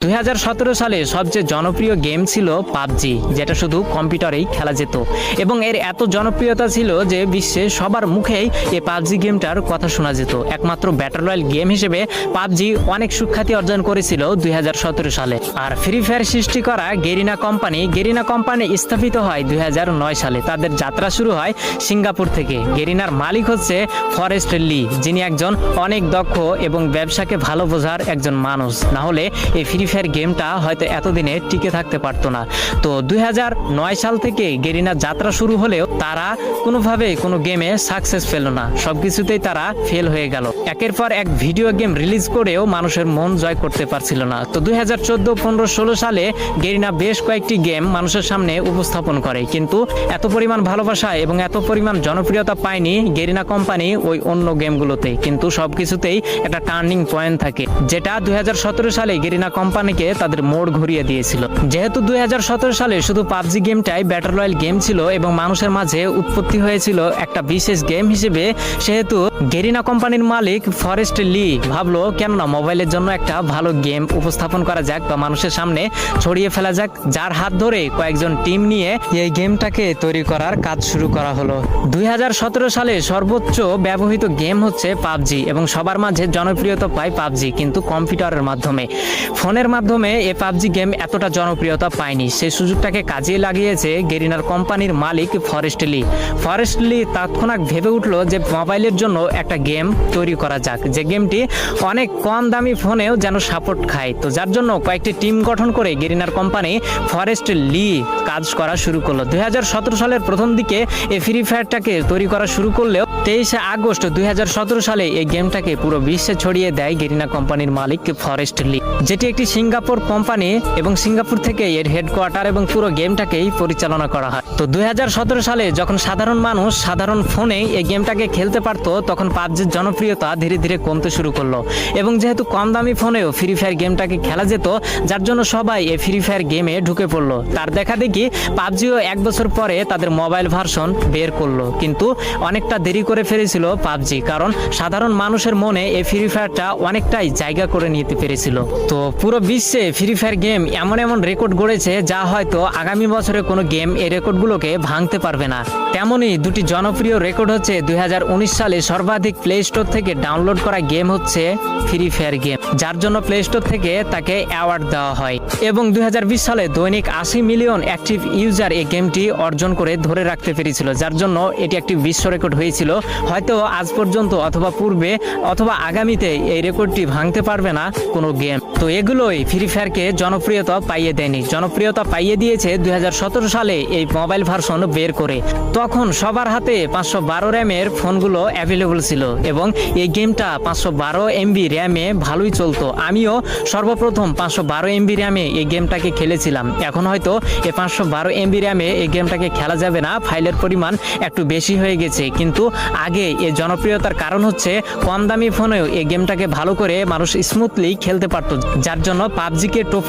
2017 সালে সবচেয়ে জনপ্রিয় গেম ছিল পাবজি, যেটা শুধু কম্পিউটারেই খেলা যেত এবং এর এত জনপ্রিয়তা ছিল যে বিশ্বে সবার মুখেই এই পাবজি গেমটার কথা শোনা যেত। একমাত্র ব্যাটল রয়্যাল গেম হিসেবে পাবজি অনেক সুখ্যাতি অর্জন করেছিল 2017 সালে। আর ফ্রি ফায়ার সৃষ্টি করা গেরিনা কোম্পানি স্থাপিত হয় 2009 সালে। তাদের যাত্রা শুরু হয় সিঙ্গাপুর থেকে। গেরিনার মালিক হচ্ছে ফরেস্ট লি, যিনি একজন অনেক দক্ষ এবং ব্যবসাকে ভালো বোঝার একজন মানুষ। না হলে এই ফ্রি ফায়ার গেমটা হয়তো এতদিনে টিকে থাকতে পারতো না। তো 2009 সাল থেকে গেরিনার যাত্রা শুরু হলেও তারা কোনোভাবে কোনো গেমে সাকসেস পেল না, সবকিছুতেই তারা ফেল হয়ে গেল। একের পর এক ভিডিও গেম রিলিজ করেও মানুষের মন জয় করতে পারছিল না। তো 2014, 15, 16 সালে গেরিনা বেশ কয়েকটি গেম মানুষের সামনে উপস্থাপন করে, কিন্তু এত পরিমাণ ভালোবাসা এবং এত পরিমাণ জনপ্রিয়তা পায়নি গেরিনা কোম্পানি ওই অন্য গেমগুলোতে। কিন্তু সবকিছুতেই একটা টার্নিং পয়েন্ট থাকে, যেটা 2017 সালে গেরিনা কোম্পানিকে তাদের মোড় ঘুরিয়ে দিয়েছিল। যেহেতু 2017 সালে শুধু পাবজি গেমটাই ব্যাটল রয়্যাল গেম ছিল এবং মানুষের মাঝে উৎপত্তি হয়েছিল একটা বিশেষ গেম হিসেবে, সেহেতু গেরিনা কোম্পানির মালিক ফরেস্ট লি ভাবলো কেননা মোবাইলের জন্য একটা ভালো গেম উপস্থাপন করা যাক বা মানুষের সামনে ছড়িয়ে ফেলা যাক, যার হাত ধরে কয়েকজন টিম নিয়ে এই গেমটাকে তৈরি করার কাজ শুরু করা হলো। 2017 সালে সর্বোচ্চ ব্যবহৃত গেম হচ্ছে পাবজি এবং সবার মাঝে জনপ্রিয়তা পায় পাবজি, কিন্তু কম্পিউটারের মাধ্যমে। ফোনের মাধ্যমে এই পাবজি গেম এতটা জনপ্রিয়তা পায়নি। সেই সুযোগটাকে কাজে লাগিয়েছে গেরিনার কোম্পানির মালিক ফরেস্ট লি তৎক্ষণাৎ ভেবে উঠলো যে মোবাইলের জন্য একটা গেম তৈরি করা যাক, যে গেমটি অনেক কম দামি ফোনেও যেন সাপোর্ট খায়। তো যার জন্য কয়েকটি টিম গঠন করে গেরিনার কোম্পানি ফরেস্ট লি কাজ করা শুরু করলো। 2017 সালের প্রথম দিকে এই ফ্রি ফায়ারটাকে তৈরি করা শুরু করলেও 23 আগস্ট 2017 সালে এই গেমটাকে পুরো বিশ্বে ছড়িয়ে দেয় গেরিনা কোম্পানির মালিক ফরেস্ট লি, যেটি একটি সিঙ্গাপুর কোম্পানি এবং সিঙ্গাপুর থেকে এর হেডকোয়ার্টার এবং পুরো গেমটাকেই পরিচালনা করা হয়। তো 2017 সালে যখন সাধারণ মানুষ সাধারণ ফোনে এই গেমটাকে খেলতে পারতো, তখন পাবজির জনপ্রিয়তা ধীরে ধীরে কমতে শুরু করলো এবং যেহেতু কম দামি ফোনেও ফ্রি ফায়ার গেমটাকে খেলা যেত, যার জন্য সবাই এই ফ্রি ফায়ার গেমে ঢুকে পড়লো। তার দেখা দেখি পাবজিও 1 বছর পরে তাদের মোবাইল ভার্সন বের করলো, কিন্তু অনেকটা দেরি করে ফেলেছিল পাবজি, কারণ সাধারণ মানুষের মনে এই ফ্রি ফায়ারটা অনেকটাই জায়গা করে নিতে পেরেছিল। তো পুরো বিশ্বে ফ্রি ফায়ার গেম এমন এমন রেকর্ড গড়েছে যা হয়তো আগামী বছরে কোনো গেম এই রেকর্ডগুলোকে ভাঙতে পারবে না। তেমনই দুটি জনপ্রিয় রেকর্ড হচ্ছে 2019 সালে সর্বাধিক প্লে স্টোর থেকে ডাউনলোড করা গেম হচ্ছে ফ্রি ফায়ার গেম, যার জন্য প্লে স্টোর থেকে তাকে অ্যাওয়ার্ড দেওয়া হয়, এবং 2020 সালে দৈনিক 80 মিলিয়ন অ্যাক্টিভ ইউজার এই গেমটি অর্জন করে ধরে রাখতে পেরেছিল, যার জন্য এটি একটি বিশ্ব রেকর্ড হয়েছিল। হয়তো আজ পর্যন্ত অথবা পূর্বে অথবা আগামীতে এই রেকর্ডটি ভাঙতে পারবে না কোনো গেম। তো এগুলোই ফ্রি ফায়ারকে জনপ্রিয়তা পাইয়ে দেয়নি, জনপ্রিয়তা পাইয়ে দিয়েছে 2017 সালে এই মোবাইল ভার্সন বের করে। তখন সবার হাতে 512 র্যামের ফোনগুলো অ্যাভেলেবল ছিল এবং এই গেমটা 512 MB র্যামে ভালোই চলতো। আমিও সর্বপ্রথম 512 MB র্যামে এই গেমটাকে খেলেছিলাম। এখন হয়তো এই 512 MB র্যামে এই গেমটাকে খেলা যাবে না, ফাইলের পরিমাণ একটু বেশি হয়ে গেছে। কিন্তু আগে এই জনপ্রিয়তার কারণ হচ্ছে কম দামি ফোনেও এই গেমটাকে ভালো করে মানুষ স্মুথলি খেলতে পারতো, যার জন্য পাবজিকে টপ